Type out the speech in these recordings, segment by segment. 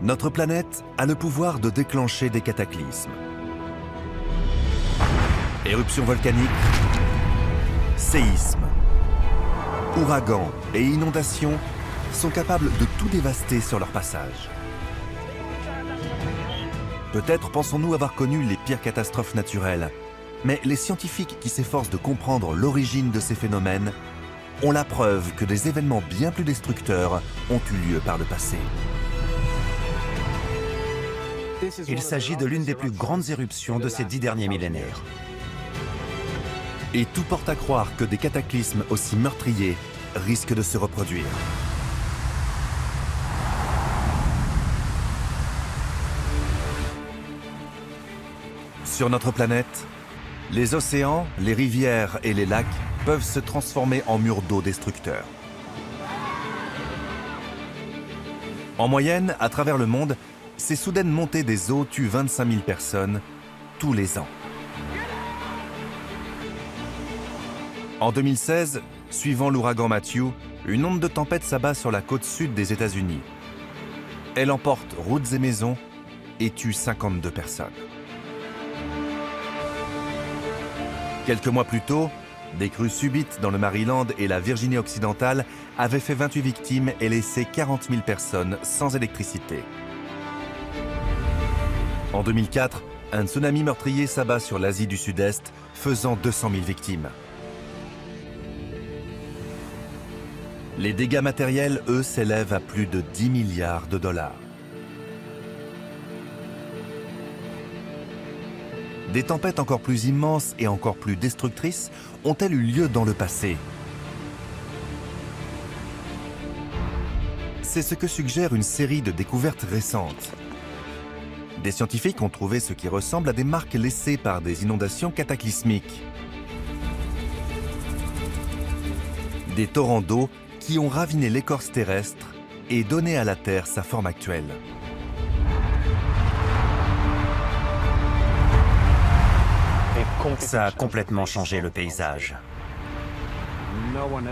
Notre planète a le pouvoir de déclencher des cataclysmes. Éruptions volcaniques, séismes, ouragans et inondations sont capables de tout dévaster sur leur passage. Peut-être pensons-nous avoir connu les pires catastrophes naturelles, mais les scientifiques qui s'efforcent de comprendre l'origine de ces phénomènes ont la preuve que des événements bien plus destructeurs ont eu lieu par le passé. Il s'agit de l'une des plus grandes éruptions de ces 10 derniers millénaires. Et tout porte à croire que des cataclysmes aussi meurtriers risquent de se reproduire. Sur notre planète, les océans, les rivières et les lacs peuvent se transformer en murs d'eau destructeurs. En moyenne, à travers le monde, ces soudaines montées des eaux tuent 25 000 personnes tous les ans. En 2016, suivant l'ouragan Matthew, une onde de tempête s'abat sur la côte sud des États-Unis. Elle emporte routes et maisons et tue 52 personnes. Quelques mois plus tôt, des crues subites dans le Maryland et la Virginie occidentale avaient fait 28 victimes et laissé 40 000 personnes sans électricité. En 2004, un tsunami meurtrier s'abat sur l'Asie du Sud-Est, faisant 200 000 victimes. Les dégâts matériels, eux, s'élèvent à plus de 10 milliards de dollars. Des tempêtes encore plus immenses et encore plus destructrices ont-elles eu lieu dans le passé? C'est ce que suggère une série de découvertes récentes. Des scientifiques ont trouvé ce qui ressemble à des marques laissées par des inondations cataclysmiques. Des torrents d'eau qui ont raviné l'écorce terrestre et donné à la Terre sa forme actuelle. Ça a complètement changé le paysage.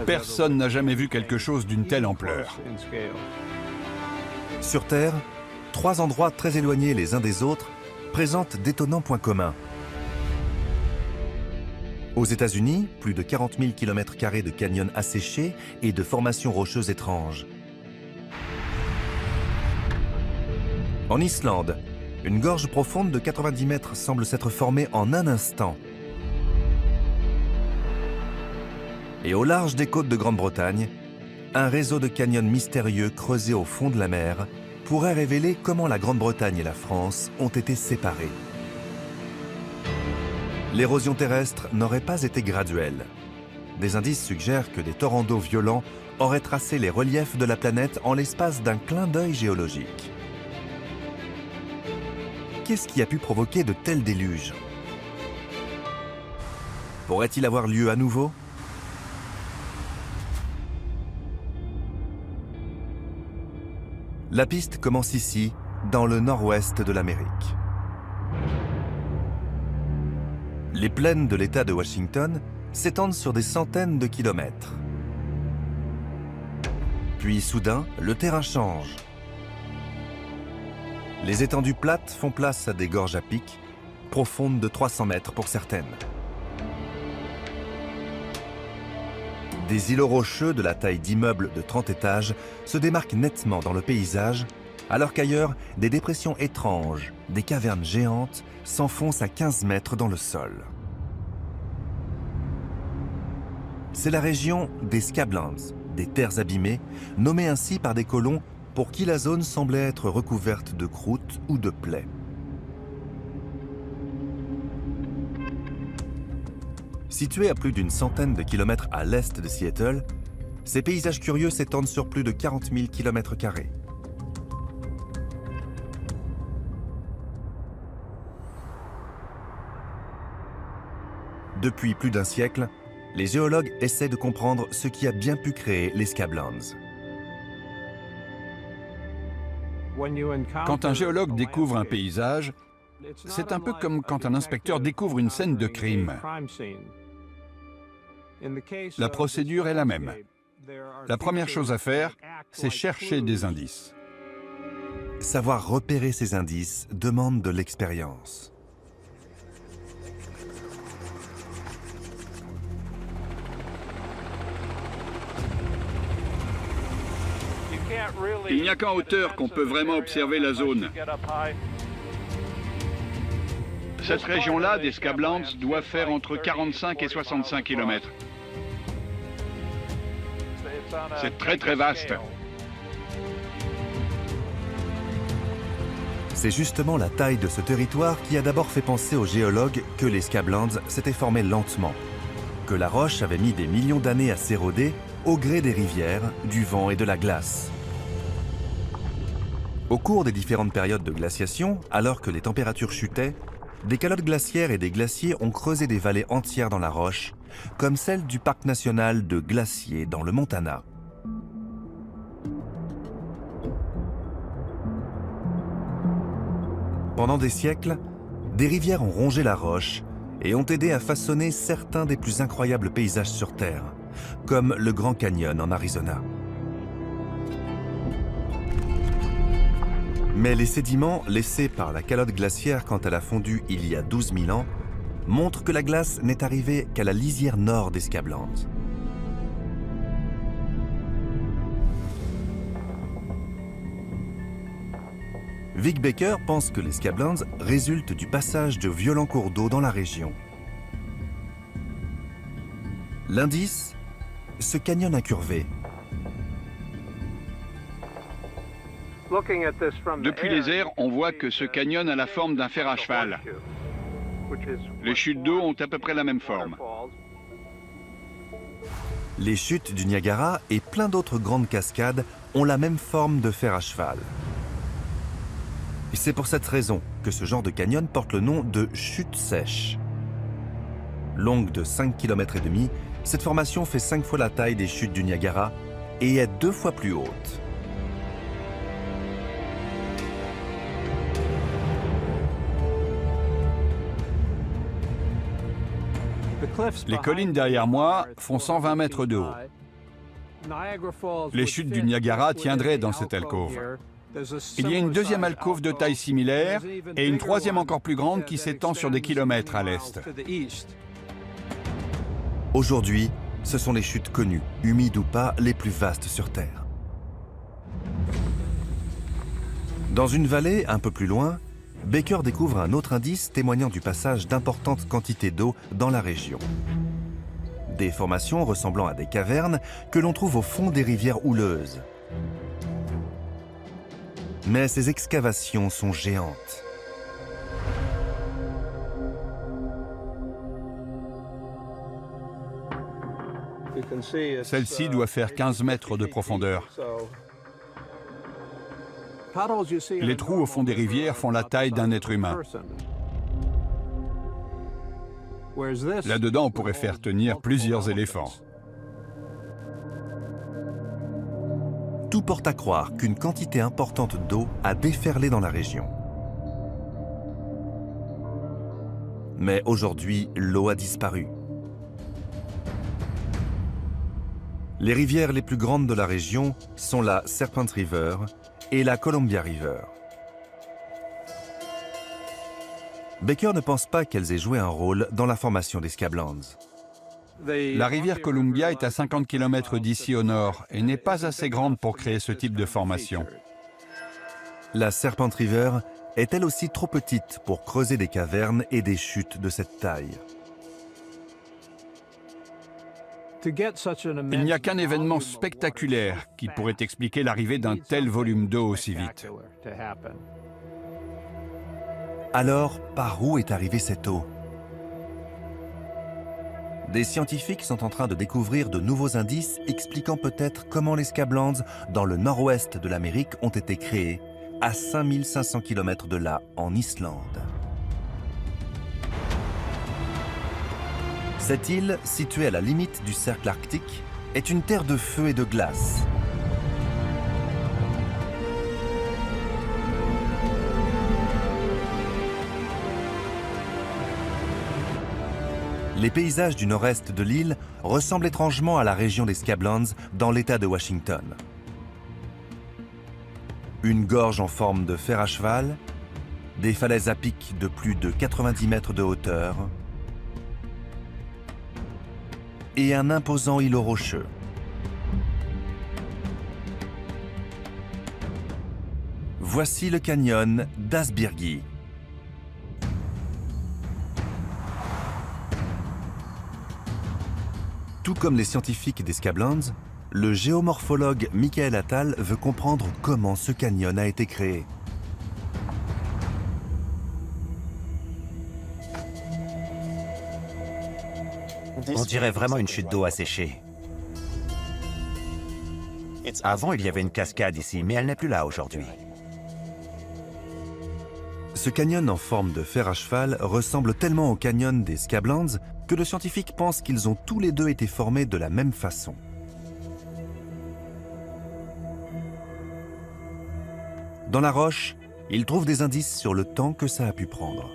Personne n'a jamais vu quelque chose d'une telle ampleur. Sur Terre, 3 endroits très éloignés les uns des autres présentent d'étonnants points communs. Aux États-Unis, plus de 40 000 km² de canyons asséchés et de formations rocheuses étranges. En Islande, une gorge profonde de 90 mètres semble s'être formée en un instant. Et au large des côtes de Grande-Bretagne, un réseau de canyons mystérieux creusés au fond de la mer pourrait révéler comment la Grande-Bretagne et la France ont été séparées. L'érosion terrestre n'aurait pas été graduelle. Des indices suggèrent que des torrents d'eau violents auraient tracé les reliefs de la planète en l'espace d'un clin d'œil géologique. Qu'est-ce qui a pu provoquer de tels déluges? Pourrait-il avoir lieu à nouveau? La piste commence ici, dans le nord-ouest de l'Amérique. Les plaines de l'État de Washington s'étendent sur des centaines de kilomètres. Puis soudain, le terrain change. Les étendues plates font place à des gorges à pic, profondes de 300 mètres pour certaines. Des îlots rocheux de la taille d'immeubles de 30 étages se démarquent nettement dans le paysage, alors qu'ailleurs, des dépressions étranges, des cavernes géantes, s'enfoncent à 15 mètres dans le sol. C'est la région des Scablands, des terres abîmées, nommées ainsi par des colons pour qui la zone semblait être recouverte de croûtes ou de plaies. Situés à plus d'une centaine de kilomètres à l'est de Seattle, ces paysages curieux s'étendent sur plus de 40 000 km². Depuis plus d'un siècle, les géologues essaient de comprendre ce qui a bien pu créer les Scablands. Quand un géologue découvre un paysage, c'est un peu comme quand un inspecteur découvre une scène de crime. La procédure est la même. La première chose à faire, c'est chercher des indices. savoir repérer ces indices demande de l'expérience. Il n'y a qu'en hauteur qu'on peut vraiment observer la zone. Cette région-là des Scablands doit faire entre 45 et 65 km. C'est très très vaste. C'est justement la taille de ce territoire qui a d'abord fait penser aux géologues que les Scablands s'étaient formés lentement, que la roche avait mis des millions d'années à s'éroder au gré des rivières, du vent et de la glace. Au cours des différentes périodes de glaciation, alors que les températures chutaient, des calottes glaciaires et des glaciers ont creusé des vallées entières dans la roche, comme celle du parc national de Glacier dans le Montana. Pendant des siècles, des rivières ont rongé la roche et ont aidé à façonner certains des plus incroyables paysages sur Terre, comme le Grand Canyon en Arizona. Mais les sédiments laissés par la calotte glaciaire quand elle a fondu il y a 12 000 ans montrent que la glace n'est arrivée qu'à la lisière nord des Scablands. Vic Baker pense que les Scablands résultent du passage de violents cours d'eau dans la région. L'indice, ce canyon incurvé. Depuis les airs, on voit que ce canyon a la forme d'un fer à cheval. Les chutes d'eau ont à peu près la même forme. Les chutes du Niagara et plein d'autres grandes cascades ont la même forme de fer à cheval. Et c'est pour cette raison que ce genre de canyon porte le nom de chute sèche. Longue de 5,5 km, cette formation fait 5 fois la taille des chutes du Niagara et est 2 fois plus haute. Les collines derrière moi font 120 mètres de haut. Les chutes du Niagara tiendraient dans cette alcôve. Il y a une deuxième alcôve de taille similaire et une troisième encore plus grande qui s'étend sur des kilomètres à l'est. Aujourd'hui, ce sont les chutes connues, humides ou pas, les plus vastes sur Terre. Dans une vallée un peu plus loin, Baker découvre un autre indice témoignant du passage d'importantes quantités d'eau dans la région. Des formations ressemblant à des cavernes que l'on trouve au fond des rivières houleuses. Mais ces excavations sont géantes. Celle-ci doit faire 15 mètres de profondeur. Les trous au fond des rivières font la taille d'un être humain. Là-dedans, on pourrait faire tenir plusieurs éléphants. Tout porte à croire qu'une quantité importante d'eau a déferlé dans la région. Mais aujourd'hui, l'eau a disparu. Les rivières les plus grandes de la région sont la Serpent River et la Columbia River. Baker ne pense pas qu'elles aient joué un rôle dans la formation des Scablands. La rivière Columbia est à 50 km d'ici au nord et n'est pas assez grande pour créer ce type de formation. La Serpent River est elle aussi trop petite pour creuser des cavernes et des chutes de cette taille. Il n'y a qu'un événement spectaculaire qui pourrait expliquer l'arrivée d'un tel volume d'eau aussi vite. Alors, par où est arrivée cette eau? Des scientifiques sont en train de découvrir de nouveaux indices expliquant peut-être comment les Scablands, dans le nord-ouest de l'Amérique, ont été créés, à 5500 km de là, en Islande. Cette île, située à la limite du cercle arctique, est une terre de feu et de glace. Les paysages du nord-est de l'île ressemblent étrangement à la région des Scablands dans l'État de Washington. Une gorge en forme de fer à cheval, des falaises à pic de plus de 90 mètres de hauteur et un imposant îlot rocheux. Voici le canyon d'Asbirgi. Tout comme les scientifiques des Scablands, le géomorphologue Michael Attal veut comprendre comment ce canyon a été créé. On dirait vraiment une chute d'eau asséchée. Avant, il y avait une cascade ici, mais elle n'est plus là aujourd'hui. Ce canyon en forme de fer à cheval ressemble tellement au canyon des Scablands que le scientifique pense qu'ils ont tous les deux été formés de la même façon. Dans la roche, il trouve des indices sur le temps que ça a pu prendre.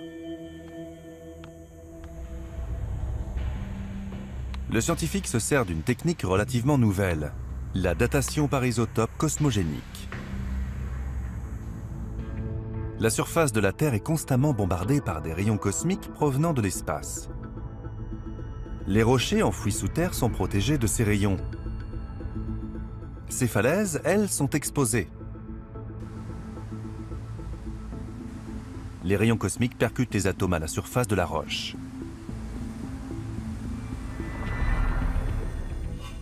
Le scientifique se sert d'une technique relativement nouvelle, la datation par isotope cosmogénique. La surface de la Terre est constamment bombardée par des rayons cosmiques provenant de l'espace. Les rochers enfouis sous terre sont protégés de ces rayons. Ces falaises, elles, sont exposées. Les rayons cosmiques percutent les atomes à la surface de la roche.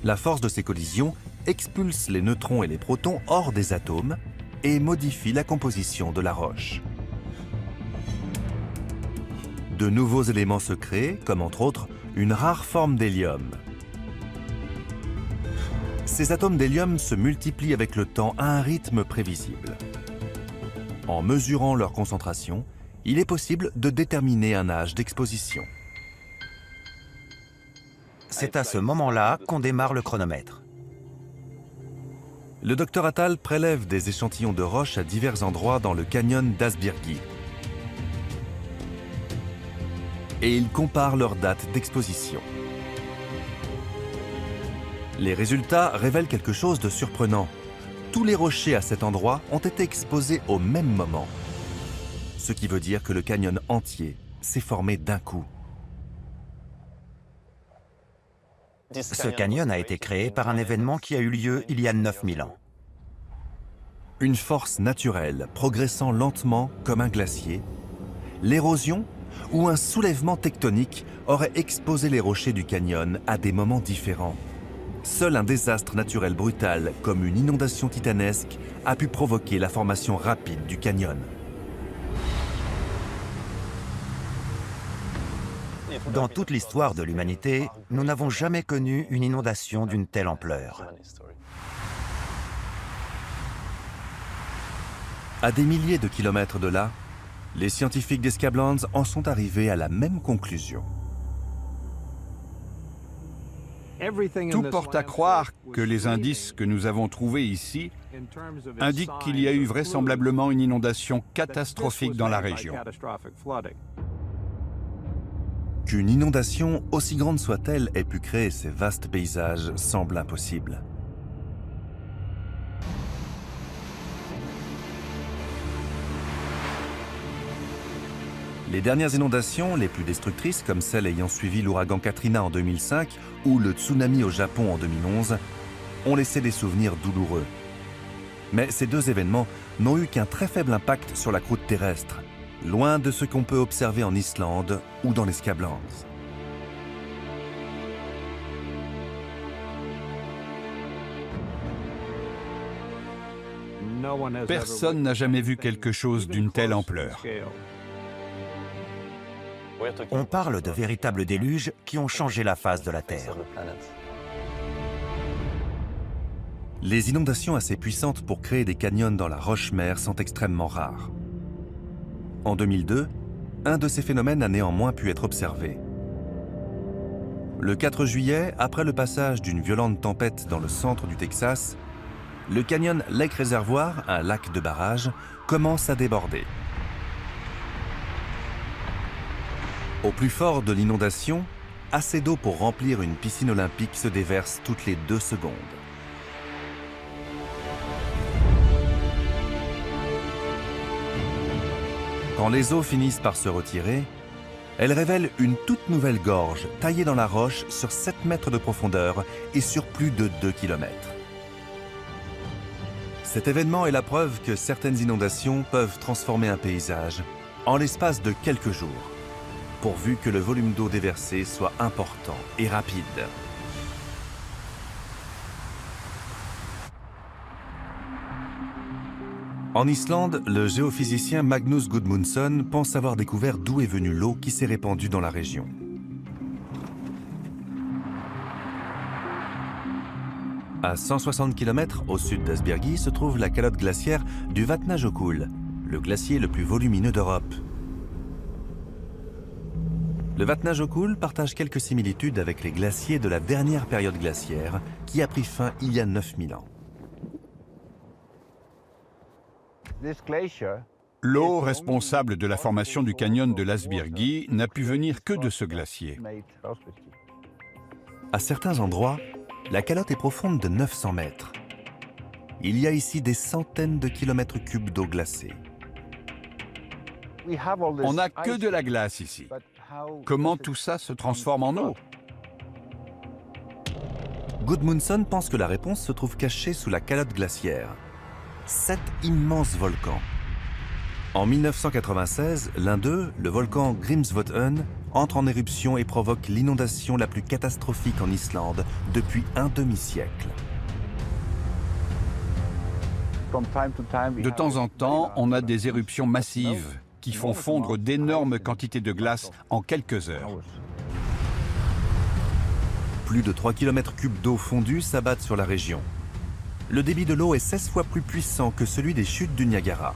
La force de ces collisions expulse les neutrons et les protons hors des atomes et modifie la composition de la roche. De nouveaux éléments se créent, comme entre autres une rare forme d'hélium. Ces atomes d'hélium se multiplient avec le temps à un rythme prévisible. En mesurant leur concentration, il est possible de déterminer un âge d'exposition. C'est à ce moment-là qu'on démarre le chronomètre. Le docteur Attal prélève des échantillons de roches à divers endroits dans le canyon d'Asbirgi. Et il compare leurs dates d'exposition. Les résultats révèlent quelque chose de surprenant. Tous les rochers à cet endroit ont été exposés au même moment. Ce qui veut dire que le canyon entier s'est formé d'un coup. Ce canyon a été créé par un événement qui a eu lieu il y a 9000 ans. Une force naturelle progressant lentement comme un glacier, l'érosion ou un soulèvement tectonique aurait exposé les rochers du canyon à des moments différents. Seul un désastre naturel brutal, comme une inondation titanesque, a pu provoquer la formation rapide du canyon. Dans toute l'histoire de l'humanité, nous n'avons jamais connu une inondation d'une telle ampleur. À des milliers de kilomètres de là, les scientifiques des Scablands en sont arrivés à la même conclusion. Tout porte à croire que les indices que nous avons trouvés ici indiquent qu'il y a eu vraisemblablement une inondation catastrophique dans la région. Qu'une inondation, aussi grande soit-elle, ait pu créer ces vastes paysages semble impossible. Les dernières inondations, les plus destructrices, comme celles ayant suivi l'ouragan Katrina en 2005 ou le tsunami au Japon en 2011, ont laissé des souvenirs douloureux. Mais ces deux événements n'ont eu qu'un très faible impact sur la croûte terrestre, loin de ce qu'on peut observer en Islande ou dans les Scablands. Personne n'a jamais vu quelque chose d'une telle ampleur. On parle de véritables déluges qui ont changé la face de la Terre. Les inondations assez puissantes pour créer des canyons dans la roche-mère sont extrêmement rares. En 2002, un de ces phénomènes a néanmoins pu être observé. Le 4 juillet, après le passage d'une violente tempête dans le centre du Texas, le canyon Lake Reservoir, un lac de barrage, commence à déborder. Au plus fort de l'inondation, assez d'eau pour remplir une piscine olympique se déverse toutes les 2 secondes. Quand les eaux finissent par se retirer, elles révèlent une toute nouvelle gorge taillée dans la roche sur 7 mètres de profondeur et sur plus de 2 kilomètres. Cet événement est la preuve que certaines inondations peuvent transformer un paysage en l'espace de quelques jours, pourvu que le volume d'eau déversé soit important et rapide. En Islande, le géophysicien Magnus Gudmundsson pense avoir découvert d'où est venue l'eau qui s'est répandue dans la région. À 160 km au sud d'Asbyrgi se trouve la calotte glaciaire du Vatnajökull, le glacier le plus volumineux d'Europe. Le Vatnajökull partage quelques similitudes avec les glaciers de la dernière période glaciaire qui a pris fin il y a 9000 ans. L'eau responsable de la formation du canyon de l'Asbyrgi n'a pu venir que de ce glacier. À certains endroits, la calotte est profonde de 900 mètres. Il y a ici des centaines de kilomètres cubes d'eau glacée. On n'a que de la glace ici. Comment tout ça se transforme en eau? Gudmundsson pense que la réponse se trouve cachée sous la calotte glaciaire. 7 immenses volcans. En 1996, l'un d'eux, le volcan Grímsvötn, entre en éruption et provoque l'inondation la plus catastrophique en Islande depuis un demi-siècle. De temps en temps, on a des éruptions massives qui font fondre d'énormes quantités de glace en quelques heures. Plus de 3 km3 d'eau fondue s'abattent sur la région. Le débit de l'eau est 16 fois plus puissant que celui des chutes du Niagara.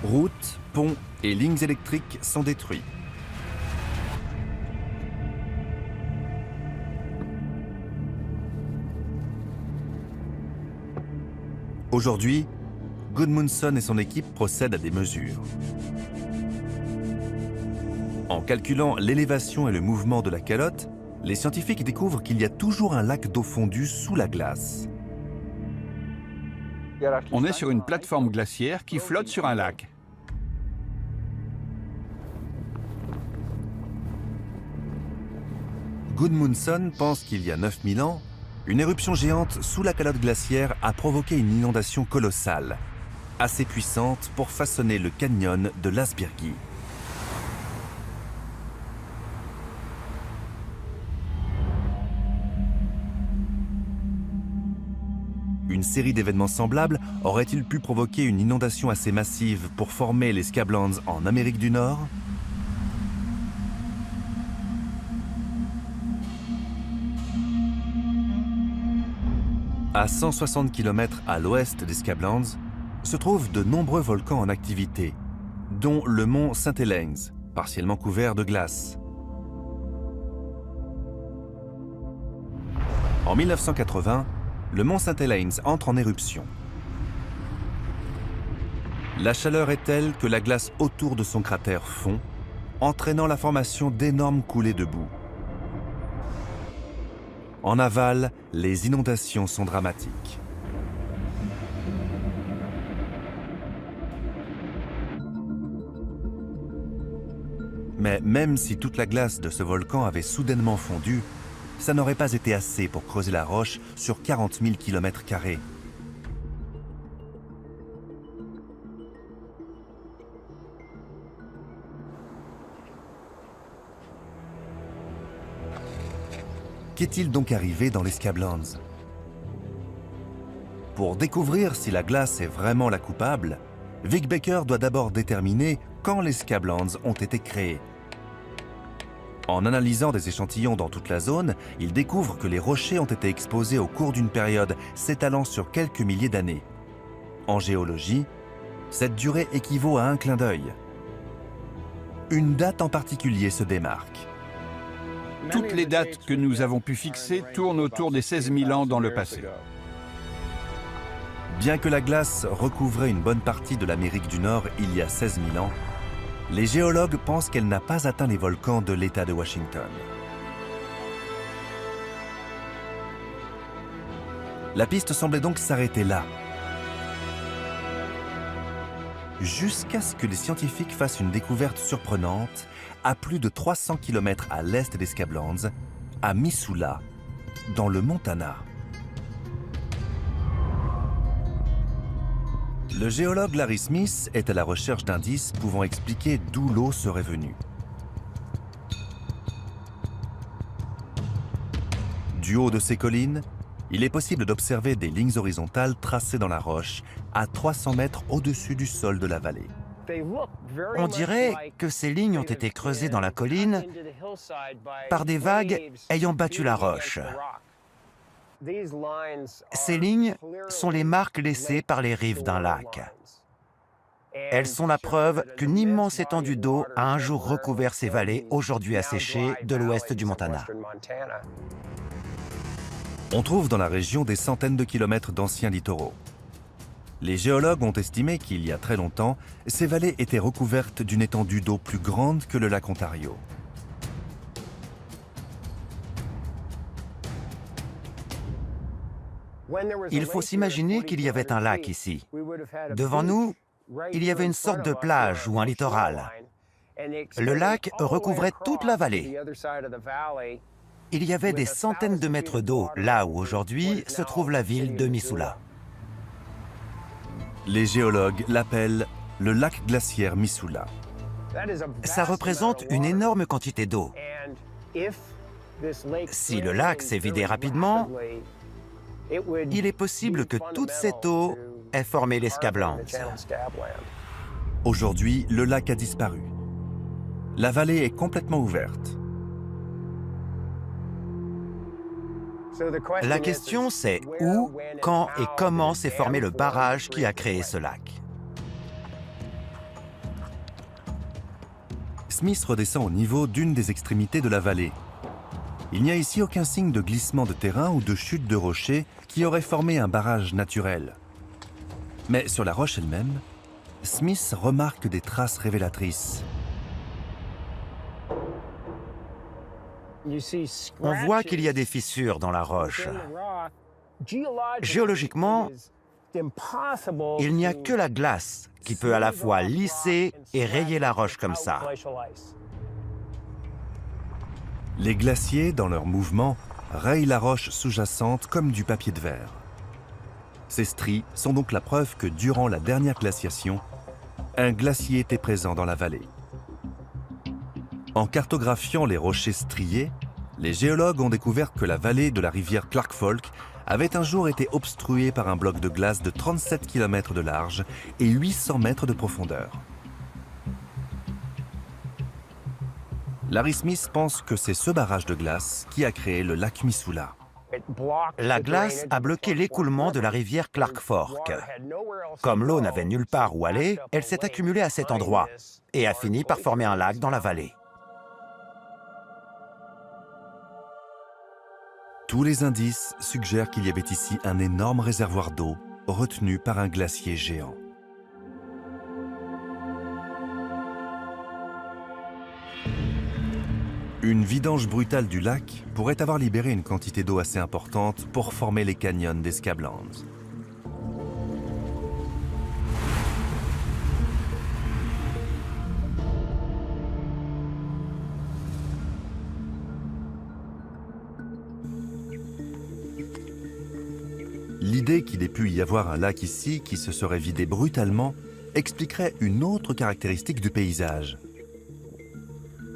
Routes, ponts et lignes électriques sont détruits. Aujourd'hui, Gudmundsson et son équipe procèdent à des mesures. En calculant l'élévation et le mouvement de la calotte, les scientifiques découvrent qu'il y a toujours un lac d'eau fondue sous la glace. On est sur une plateforme glaciaire qui flotte sur un lac. Gudmundsson pense qu'il y a 9000 ans, une éruption géante sous la calotte glaciaire a provoqué une inondation colossale, assez puissante pour façonner le canyon de l'Asbyrgi. Une série d'événements semblables aurait-il pu provoquer une inondation assez massive pour former les Scablands en Amérique du Nord? À 160 km à l'ouest des Scablands se trouvent de nombreux volcans en activité, dont le mont St. Helens, partiellement couvert de glace. En 1980, le mont St. Helens entre en éruption. La chaleur est telle que la glace autour de son cratère fond, entraînant la formation d'énormes coulées de boue. En aval, les inondations sont dramatiques. Mais même si toute la glace de ce volcan avait soudainement fondu, ça n'aurait pas été assez pour creuser la roche sur 40 000 km². Qu'est-il donc arrivé dans les Scablands? Pour découvrir si la glace est vraiment la coupable, Vic Baker doit d'abord déterminer quand les Scablands ont été créés. En analysant des échantillons dans toute la zone, il découvre que les rochers ont été exposés au cours d'une période s'étalant sur quelques milliers d'années. En géologie, cette durée équivaut à un clin d'œil. Une date en particulier se démarque. Toutes les dates que nous avons pu fixer tournent autour des 16 000 ans dans le passé. Bien que la glace recouvrait une bonne partie de l'Amérique du Nord il y a 16 000 ans, les géologues pensent qu'elle n'a pas atteint les volcans de l'État de Washington. La piste semblait donc s'arrêter là. jusqu'à ce que les scientifiques fassent une découverte surprenante à plus de 300 km à l'est des Scablands, à Missoula, dans le Montana. Le géologue Larry Smith est à la recherche d'indices pouvant expliquer d'où l'eau serait venue. Du haut de ces collines, il est possible d'observer des lignes horizontales tracées dans la roche à 300 mètres au-dessus du sol de la vallée. On dirait que ces lignes ont été creusées dans la colline par des vagues ayant battu la roche. Ces lignes sont les marques laissées par les rives d'un lac. Elles sont la preuve qu'une immense étendue d'eau a un jour recouvert ces vallées aujourd'hui asséchées de l'ouest du Montana. On trouve dans la région des centaines de kilomètres d'anciens littoraux. Les géologues ont estimé qu'il y a très longtemps, ces vallées étaient recouvertes d'une étendue d'eau plus grande que le lac Ontario. Il faut s'imaginer qu'il y avait un lac ici. Devant nous, il y avait une sorte de plage ou un littoral. Le lac recouvrait toute la vallée. Il y avait des centaines de mètres d'eau, là où aujourd'hui se trouve la ville de Missoula. Les géologues l'appellent le lac glaciaire Missoula. Ça représente une énorme quantité d'eau. Si le lac s'est vidé rapidement, il est possible que toute cette eau ait formé les Scablands. Aujourd'hui, le lac a disparu. La vallée est complètement ouverte. La question, c'est où, quand et comment s'est formé le barrage qui a créé ce lac. Smith redescend au niveau d'une des extrémités de la vallée. Il n'y a ici aucun signe de glissement de terrain ou de chute de rocher qui aurait formé un barrage naturel. Mais sur la roche elle-même, Smith remarque des traces révélatrices. On voit qu'il y a des fissures dans la roche. Géologiquement, il n'y a que la glace qui peut à la fois lisser et rayer la roche comme ça. Les glaciers, dans leur mouvement, rayent la roche sous-jacente comme du papier de verre. Ces stries sont donc la preuve que durant la dernière glaciation, un glacier était présent dans la vallée. En cartographiant les rochers striés, les géologues ont découvert que la vallée de la rivière Clark Fork avait un jour été obstruée par un bloc de glace de 37 km de large et 800 mètres de profondeur. Larry Smith pense que c'est ce barrage de glace qui a créé le lac Missoula. La glace a bloqué l'écoulement de la rivière Clark Fork. Comme l'eau n'avait nulle part où aller, elle s'est accumulée à cet endroit et a fini par former un lac dans la vallée. Tous les indices suggèrent qu'il y avait ici un énorme réservoir d'eau retenu par un glacier géant. Une vidange brutale du lac pourrait avoir libéré une quantité d'eau assez importante pour former les canyons des Scablands. L'idée qu'il ait pu y avoir un lac ici qui se serait vidé brutalement expliquerait une autre caractéristique du paysage.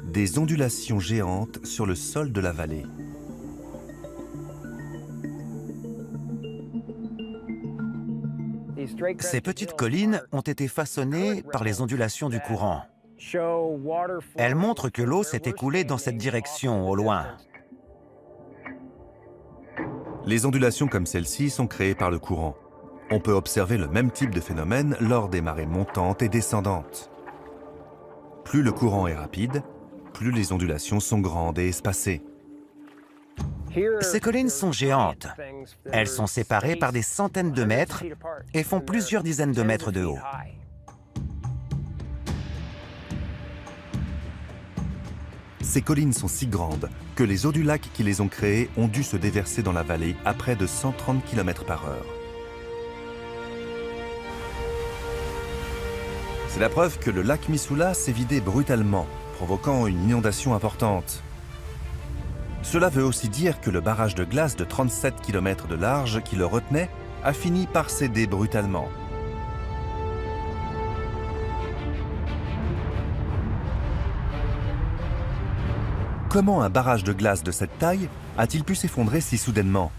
Des ondulations géantes sur le sol de la vallée. Ces petites collines ont été façonnées par les ondulations du courant. Elles montrent que l'eau s'est écoulée dans cette direction, au loin. Les ondulations comme celle-ci sont créées par le courant. On peut observer le même type de phénomène lors des marées montantes et descendantes. Plus le courant est rapide, plus les ondulations sont grandes et espacées. Ces collines sont géantes. Elles sont séparées par des centaines de mètres et font plusieurs dizaines de mètres de haut. Ces collines sont si grandes que les eaux du lac qui les ont créées ont dû se déverser dans la vallée à près de 130 km/h. C'est la preuve que le lac Missoula s'est vidé brutalement, provoquant une inondation importante. Cela veut aussi dire que le barrage de glace de 37 km de large qui le retenait a fini par céder brutalement. Comment un barrage de glace de cette taille a-t-il pu s'effondrer si soudainement?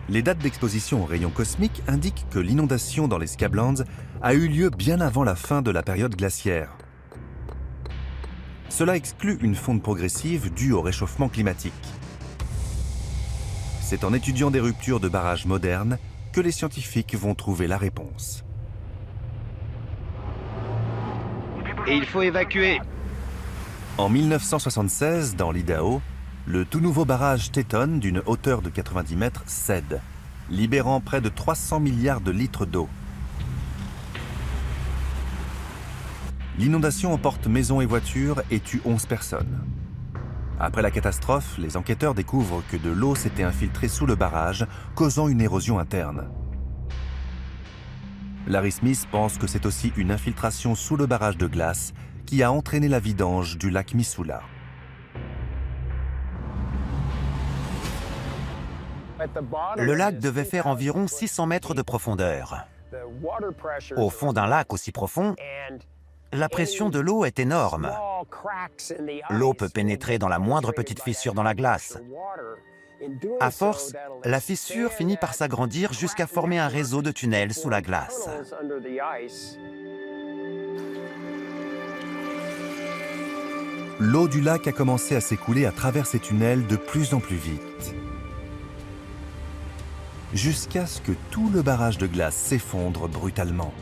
Les dates d'exposition aux rayons cosmiques indiquent que l'inondation dans les Scablands a eu lieu bien avant la fin de la période glaciaire. Cela exclut une fonte progressive due au réchauffement climatique. C'est en étudiant des ruptures de barrages modernes que les scientifiques vont trouver la réponse. Et il faut évacuer. En 1976, dans l'Idaho, le tout nouveau barrage Teton d'une hauteur de 90 mètres cède, libérant près de 300 milliards de litres d'eau. L'inondation emporte maisons et voitures et tue 11 personnes. Après la catastrophe, les enquêteurs découvrent que de l'eau s'était infiltrée sous le barrage, causant une érosion interne. Larry Smith pense que c'est aussi une infiltration sous le barrage de glace qui a entraîné la vidange du lac Missoula. Le lac devait faire environ 600 mètres de profondeur. Au fond d'un lac aussi profond, la pression de l'eau est énorme. L'eau peut pénétrer dans la moindre petite fissure dans la glace. À force, la fissure finit par s'agrandir jusqu'à former un réseau de tunnels sous la glace. L'eau du lac a commencé à s'écouler à travers ces tunnels de plus en plus vite, jusqu'à ce que tout le barrage de glace s'effondre brutalement.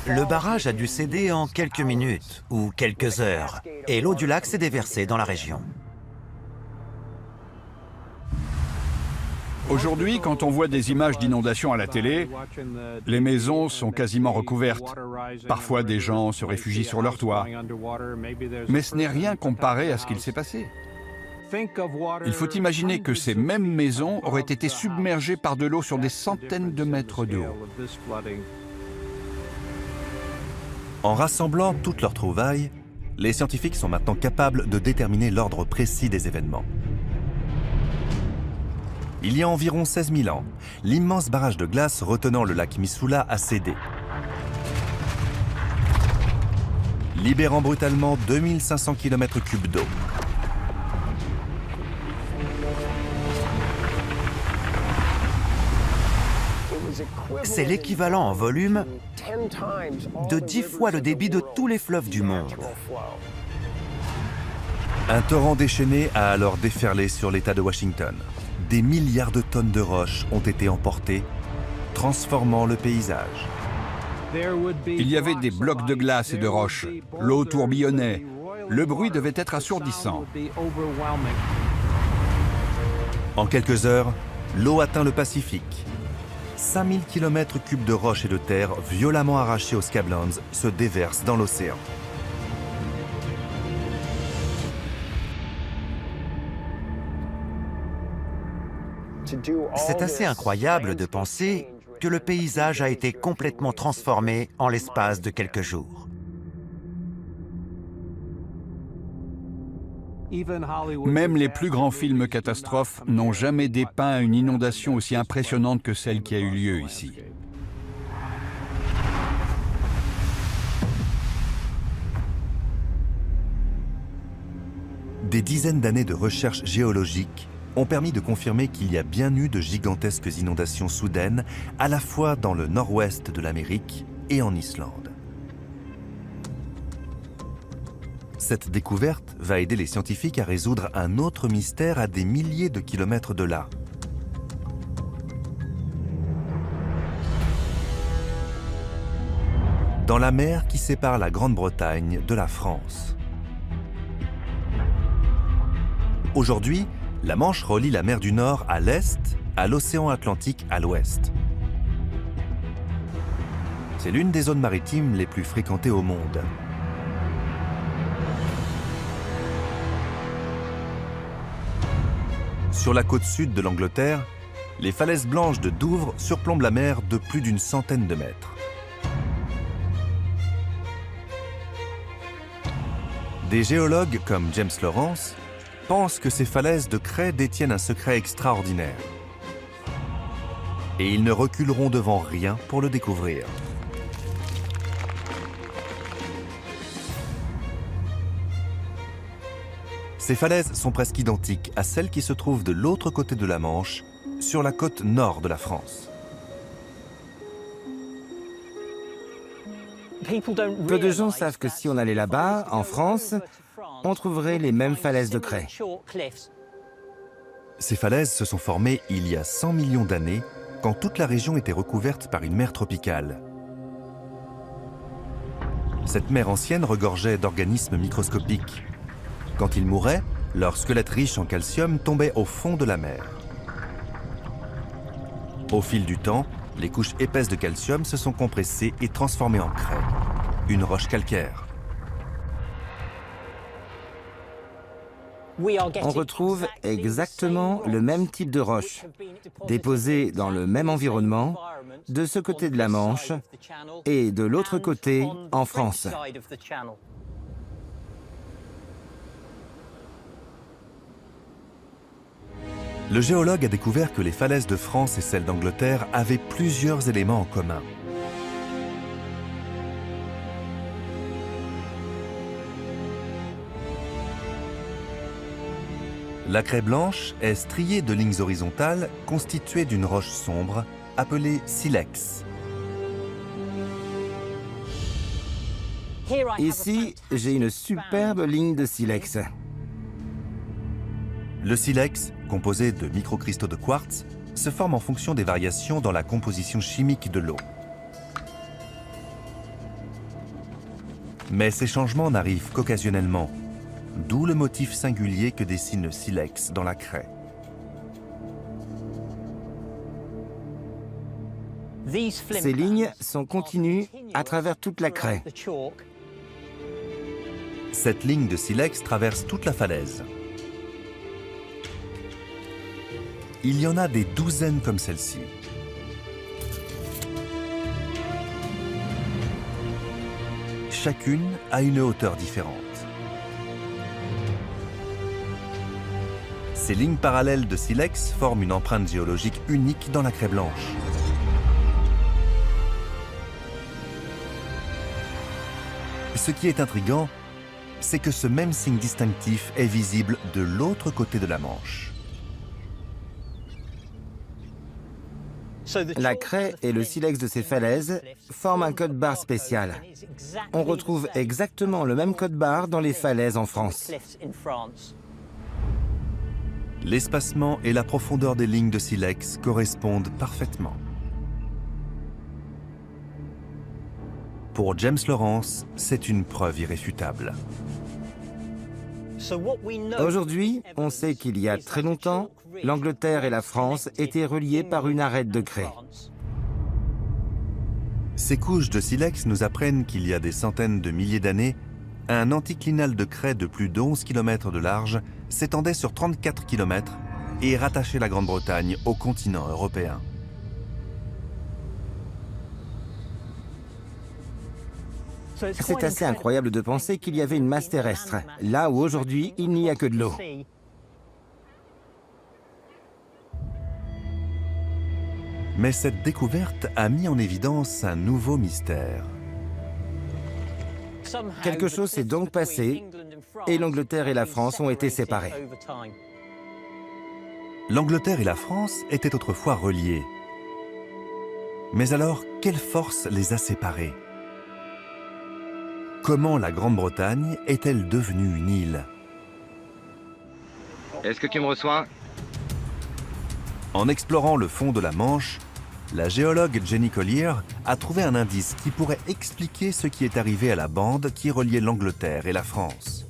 Le barrage a dû céder en quelques minutes ou quelques heures, et l'eau du lac s'est déversée dans la région. Aujourd'hui, quand on voit des images d'inondations à la télé, les maisons sont quasiment recouvertes. Parfois, des gens se réfugient sur leur toit. Mais ce n'est rien comparé à ce qu'il s'est passé. Il faut imaginer que ces mêmes maisons auraient été submergées par de l'eau sur des centaines de mètres de haut. En rassemblant toutes leurs trouvailles, les scientifiques sont maintenant capables de déterminer l'ordre précis des événements. Il y a environ 16 000 ans, l'immense barrage de glace retenant le lac Missoula a cédé, libérant brutalement 2500 km3 d'eau. C'est l'équivalent en volume de 10 fois le débit de tous les fleuves du monde. Un torrent déchaîné a alors déferlé sur l'État de Washington. Des milliards de tonnes de roches ont été emportées, transformant le paysage. Il y avait des blocs de glace et de roches. L'eau tourbillonnait. Le bruit devait être assourdissant. En quelques heures, l'eau atteint le Pacifique. 5000 km3 de roches et de terre violemment arrachées aux Scablands se déversent dans l'océan. C'est assez incroyable de penser que le paysage a été complètement transformé en l'espace de quelques jours. Même les plus grands films catastrophes n'ont jamais dépeint une inondation aussi impressionnante que celle qui a eu lieu ici. Des dizaines d'années de recherches géologiques ont permis de confirmer qu'il y a bien eu de gigantesques inondations soudaines, à la fois dans le nord-ouest de l'Amérique et en Islande. Cette découverte va aider les scientifiques à résoudre un autre mystère à des milliers de kilomètres de là. Dans la mer qui sépare la Grande-Bretagne de la France. Aujourd'hui, la Manche relie la mer du Nord à l'est à l'océan Atlantique à l'ouest. C'est l'une des zones maritimes les plus fréquentées au monde. Sur la côte sud de l'Angleterre, les falaises blanches de Douvres surplombent la mer de plus d'une centaine de mètres. Des géologues comme James Lawrence pensent que ces falaises de craie détiennent un secret extraordinaire. Et ils ne reculeront devant rien pour le découvrir. Ces falaises sont presque identiques à celles qui se trouvent de l'autre côté de la Manche, sur la côte nord de la France. Peu de gens savent que si on allait là-bas, en France, on trouverait les mêmes falaises de craie. Ces falaises se sont formées il y a 100 millions d'années, quand toute la région était recouverte par une mer tropicale. Cette mer ancienne regorgeait d'organismes microscopiques. Quand ils mouraient, leur squelette riche en calcium tombait au fond de la mer. Au fil du temps, les couches épaisses de calcium se sont compressées et transformées en craie, une roche calcaire. On retrouve exactement le même type de roche, déposée dans le même environnement, de ce côté de la Manche et de l'autre côté en France. Le géologue a découvert que les falaises de France et celles d'Angleterre avaient plusieurs éléments en commun. La craie blanche est striée de lignes horizontales constituées d'une roche sombre appelée silex. Ici, j'ai une superbe ligne de silex. Le silex, composé de microcristaux de quartz, se forme en fonction des variations dans la composition chimique de l'eau. Mais ces changements n'arrivent qu'occasionnellement, d'où le motif singulier que dessine le silex dans la craie. Ces lignes sont continues à travers toute la craie. Cette ligne de silex traverse toute la falaise. Il y en a des douzaines comme celle-ci. Chacune a une hauteur différente. Ces lignes parallèles de silex forment une empreinte géologique unique dans la craie blanche. Ce qui est intriguant, c'est que ce même signe distinctif est visible de l'autre côté de la Manche. La craie et le silex de ces falaises forment un code barre spécial. On retrouve exactement le même code barre dans les falaises en France. L'espacement et la profondeur des lignes de silex correspondent parfaitement. Pour James Lawrence, c'est une preuve irréfutable. Aujourd'hui, on sait qu'il y a très longtemps, l'Angleterre et la France étaient reliées par une arête de craie. Ces couches de silex nous apprennent qu'il y a des centaines de milliers d'années, un anticlinal de craie de plus de 11 km de large s'étendait sur 34 km et rattachait la Grande-Bretagne au continent européen. C'est assez incroyable de penser qu'il y avait une masse terrestre, là où aujourd'hui il n'y a que de l'eau. Mais cette découverte a mis en évidence un nouveau mystère. Quelque chose s'est donc passé et l'Angleterre et la France ont été séparées. L'Angleterre et la France étaient autrefois reliées. Mais alors, quelle force les a séparées ? Comment la Grande-Bretagne est-elle devenue une île ? Est-ce que tu me reçois? En explorant le fond de la Manche, la géologue Jenny Collier a trouvé un indice qui pourrait expliquer ce qui est arrivé à la bande qui reliait l'Angleterre et la France.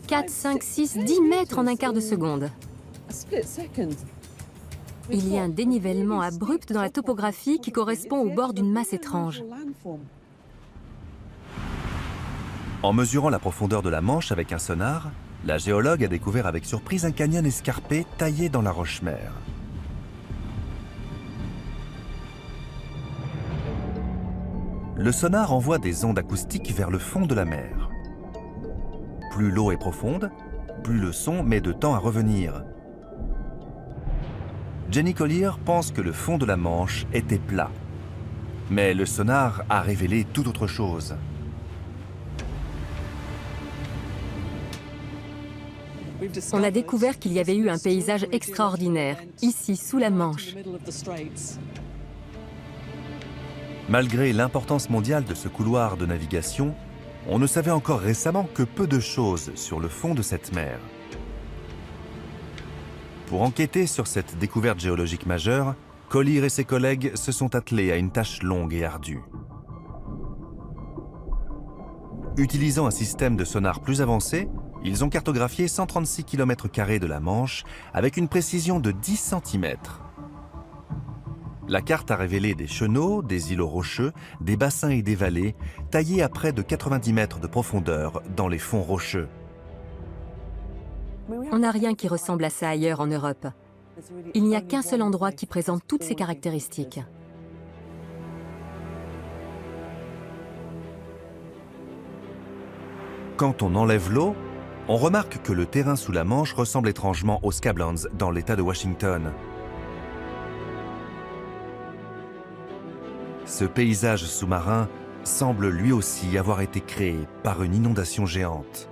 4, 5, 6, 10 mètres en un quart de seconde. Il y a un dénivellement abrupt dans la topographie qui correspond au bord d'une masse étrange. En mesurant la profondeur de la Manche avec un sonar, la géologue a découvert avec surprise un canyon escarpé taillé dans la roche-mère. Le sonar envoie des ondes acoustiques vers le fond de la mer. Plus l'eau est profonde, plus le son met de temps à revenir. Jenny Collier pense que le fond de la Manche était plat. Mais le sonar a révélé tout autre chose. On a découvert qu'il y avait eu un paysage extraordinaire, ici, sous la Manche. Malgré l'importance mondiale de ce couloir de navigation, on ne savait encore récemment que peu de choses sur le fond de cette mer. Pour enquêter sur cette découverte géologique majeure, Collier et ses collègues se sont attelés à une tâche longue et ardue. Utilisant un système de sonar plus avancé, ils ont cartographié 136 km² de la Manche avec une précision de 10 cm. La carte a révélé des chenaux, des îlots rocheux, des bassins et des vallées, taillés à près de 90 mètres de profondeur dans les fonds rocheux. On n'a rien qui ressemble à ça ailleurs en Europe. Il n'y a qu'un seul endroit qui présente toutes ces caractéristiques. Quand on enlève l'eau, on remarque que le terrain sous la Manche ressemble étrangement aux Scablands dans l'État de Washington. Ce paysage sous-marin semble lui aussi avoir été créé par une inondation géante.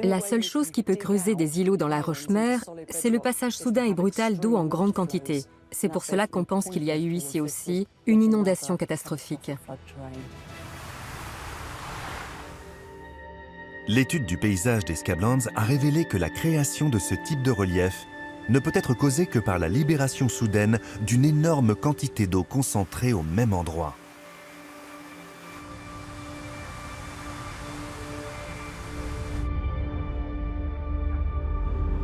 La seule chose qui peut creuser des îlots dans la roche-mère, c'est le passage soudain et brutal d'eau en grande quantité. C'est pour cela qu'on pense qu'il y a eu ici aussi une inondation catastrophique. L'étude du paysage des Scablands a révélé que la création de ce type de relief ne peut être causée que par la libération soudaine d'une énorme quantité d'eau concentrée au même endroit.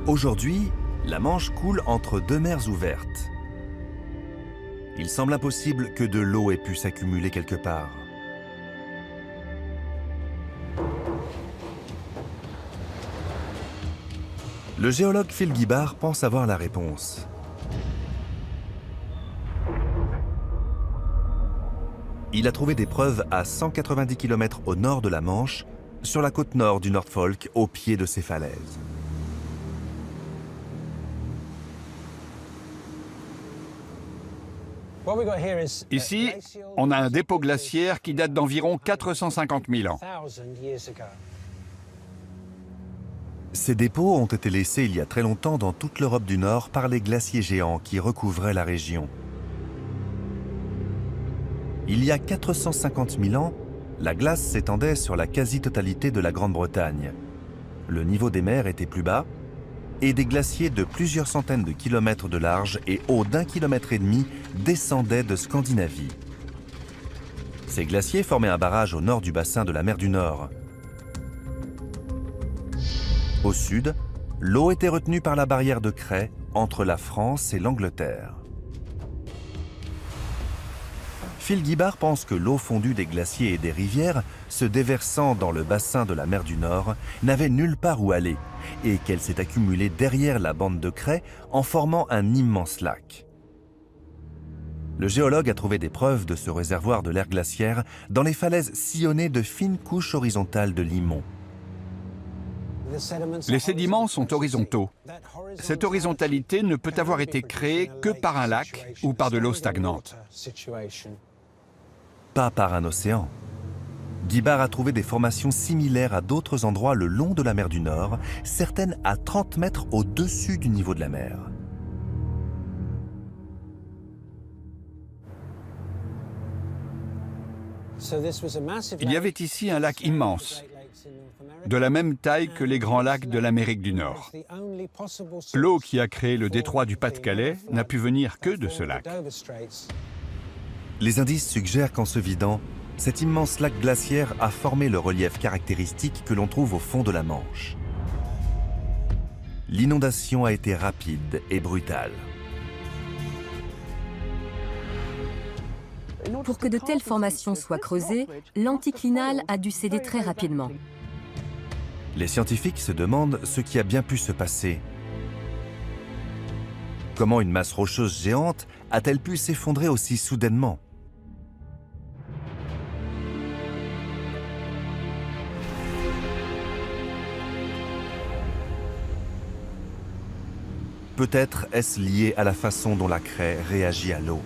Aujourd'hui, la Manche coule entre deux mers ouvertes. Il semble impossible que de l'eau ait pu s'accumuler quelque part. Le géologue Phil Gibbard pense avoir la réponse. Il a trouvé des preuves à 190 km au nord de la Manche, sur la côte nord du Norfolk, au pied de ces falaises. Ici, on a un dépôt glaciaire qui date d'environ 450 000 ans. Ces dépôts ont été laissés il y a très longtemps dans toute l'Europe du Nord par les glaciers géants qui recouvraient la région. Il y a 450 000 ans, la glace s'étendait sur la quasi-totalité de la Grande-Bretagne. Le niveau des mers était plus bas et des glaciers de plusieurs centaines de kilomètres de large et hauts d'1,5 km descendaient de Scandinavie. Ces glaciers formaient un barrage au nord du bassin de la mer du Nord. Au sud, l'eau était retenue par la barrière de craie entre la France et l'Angleterre. Phil Gibbard pense que l'eau fondue des glaciers et des rivières, se déversant dans le bassin de la mer du Nord, n'avait nulle part où aller et qu'elle s'est accumulée derrière la bande de craie en formant un immense lac. Le géologue a trouvé des preuves de ce réservoir de l'air glaciaire dans les falaises sillonnées de fines couches horizontales de limon. Les sédiments sont horizontaux. Cette horizontalité ne peut avoir été créée que par un lac ou par de l'eau stagnante. Pas par un océan. Gibbard a trouvé des formations similaires à d'autres endroits le long de la mer du Nord, certaines à 30 mètres au-dessus du niveau de la mer. Il y avait ici un lac immense, de la même taille que les grands lacs de l'Amérique du Nord. L'eau qui a créé le détroit du Pas-de-Calais n'a pu venir que de ce lac. Les indices suggèrent qu'en se vidant, cet immense lac glaciaire a formé le relief caractéristique que l'on trouve au fond de la Manche. l'inondation a été rapide et brutale. Pour que de telles formations soient creusées, l'anticlinal a dû céder très rapidement. Les scientifiques se demandent ce qui a bien pu se passer. Comment une masse rocheuse géante a-t-elle pu s'effondrer aussi soudainement? Peut-être est-ce lié à la façon dont la craie réagit à l'eau.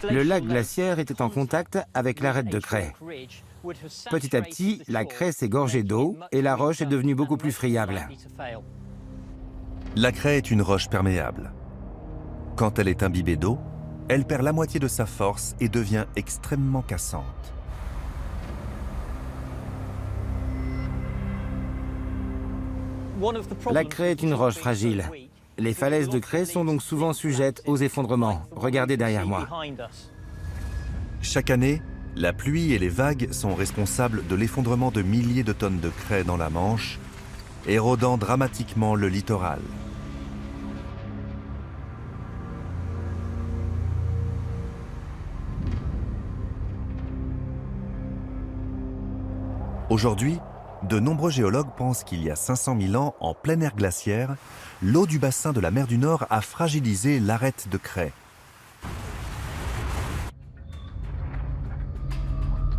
Le lac glaciaire était en contact avec l'arête de craie. Petit à petit, la craie s'est gorgée d'eau et la roche est devenue beaucoup plus friable. La craie est une roche perméable. Quand elle est imbibée d'eau, elle perd la moitié de sa force et devient extrêmement cassante. La craie est une roche fragile. Les falaises de craie sont donc souvent sujettes aux effondrements. Regardez derrière moi. Chaque année, la pluie et les vagues sont responsables de l'effondrement de milliers de tonnes de craie dans la Manche, érodant dramatiquement le littoral. Aujourd'hui, de nombreux géologues pensent qu'il y a 500 000 ans, en plein air glaciaire, l'eau du bassin de la mer du Nord a fragilisé l'arête de craie.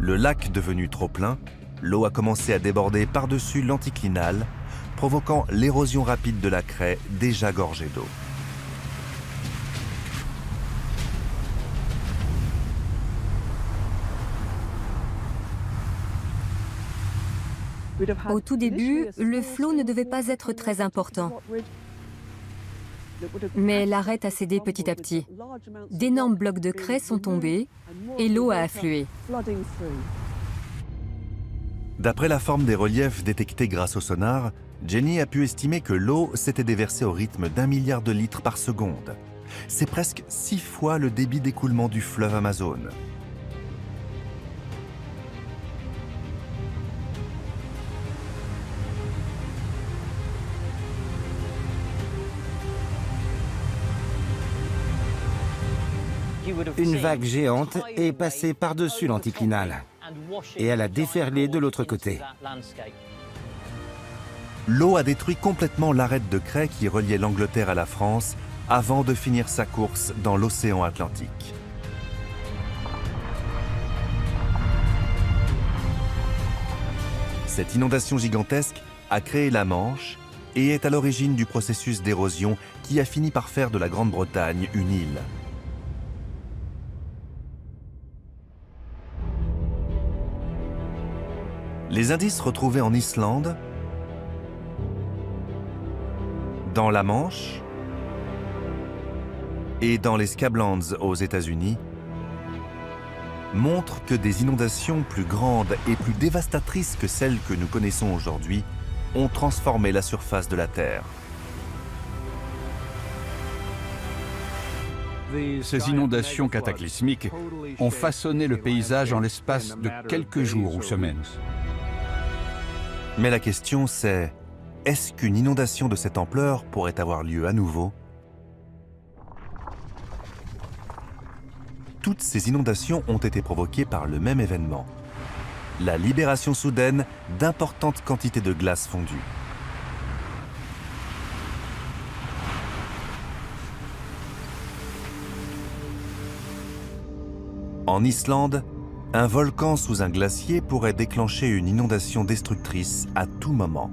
Le lac devenu trop plein, l'eau a commencé à déborder par-dessus l'anticlinal, provoquant l'érosion rapide de la craie déjà gorgée d'eau. Au tout début, le flot ne devait pas être très important. Mais l'arête a cédé petit à petit. D'énormes blocs de craie sont tombés et l'eau a afflué. D'après la forme des reliefs détectés grâce au sonar, Jenny a pu estimer que l'eau s'était déversée au rythme d'1 milliard de litres par seconde. C'est presque 6 fois le débit d'écoulement du fleuve Amazon. Une vague géante est passée par-dessus l'anticlinal et elle a déferlé de l'autre côté. L'eau a détruit complètement l'arête de craie qui reliait l'Angleterre à la France avant de finir sa course dans l'océan Atlantique. Cette inondation gigantesque a créé la Manche et est à l'origine du processus d'érosion qui a fini par faire de la Grande-Bretagne une île. Les indices retrouvés en Islande, dans la Manche et dans les Scablands aux États-Unis montrent que des inondations plus grandes et plus dévastatrices que celles que nous connaissons aujourd'hui ont transformé la surface de la Terre. Ces inondations cataclysmiques ont façonné le paysage en l'espace de quelques jours ou semaines. Mais la question c'est, est-ce qu'une inondation de cette ampleur pourrait avoir lieu à nouveau? Toutes ces inondations ont été provoquées par le même événement, la libération soudaine d'importantes quantités de glace fondue. En Islande, un volcan sous un glacier pourrait déclencher une inondation destructrice à tout moment.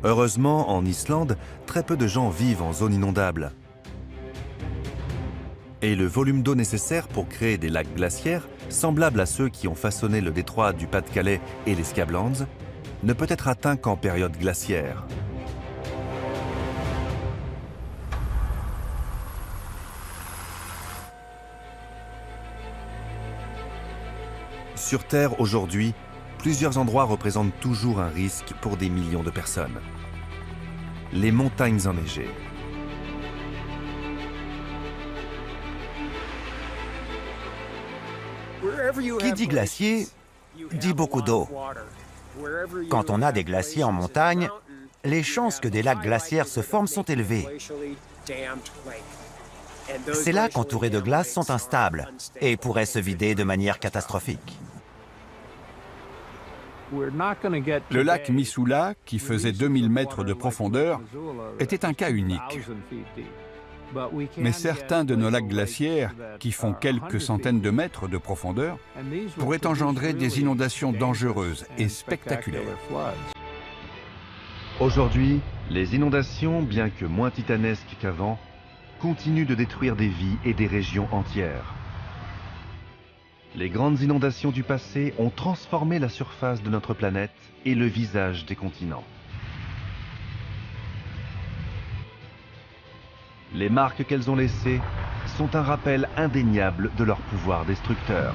Heureusement, en Islande, très peu de gens vivent en zone inondable. Et le volume d'eau nécessaire pour créer des lacs glaciaires, semblables à ceux qui ont façonné le détroit du Pas-de-Calais et les Scablands, ne peut être atteint qu'en période glaciaire. Sur Terre, aujourd'hui, plusieurs endroits représentent toujours un risque pour des millions de personnes. Les montagnes enneigées. Qui dit glacier, dit beaucoup d'eau. Quand on a des glaciers en montagne, les chances que des lacs glaciaires se forment sont élevées. Ces lacs entourés de glace sont instables et pourraient se vider de manière catastrophique. Le lac Missoula, qui faisait 2000 mètres de profondeur, était un cas unique. Mais certains de nos lacs glaciaires, qui font quelques centaines de mètres de profondeur, pourraient engendrer des inondations dangereuses et spectaculaires. Aujourd'hui, les inondations, bien que moins titanesques qu'avant, continuent de détruire des vies et des régions entières. Les grandes inondations du passé ont transformé la surface de notre planète et le visage des continents. Les marques qu'elles ont laissées sont un rappel indéniable de leur pouvoir destructeur.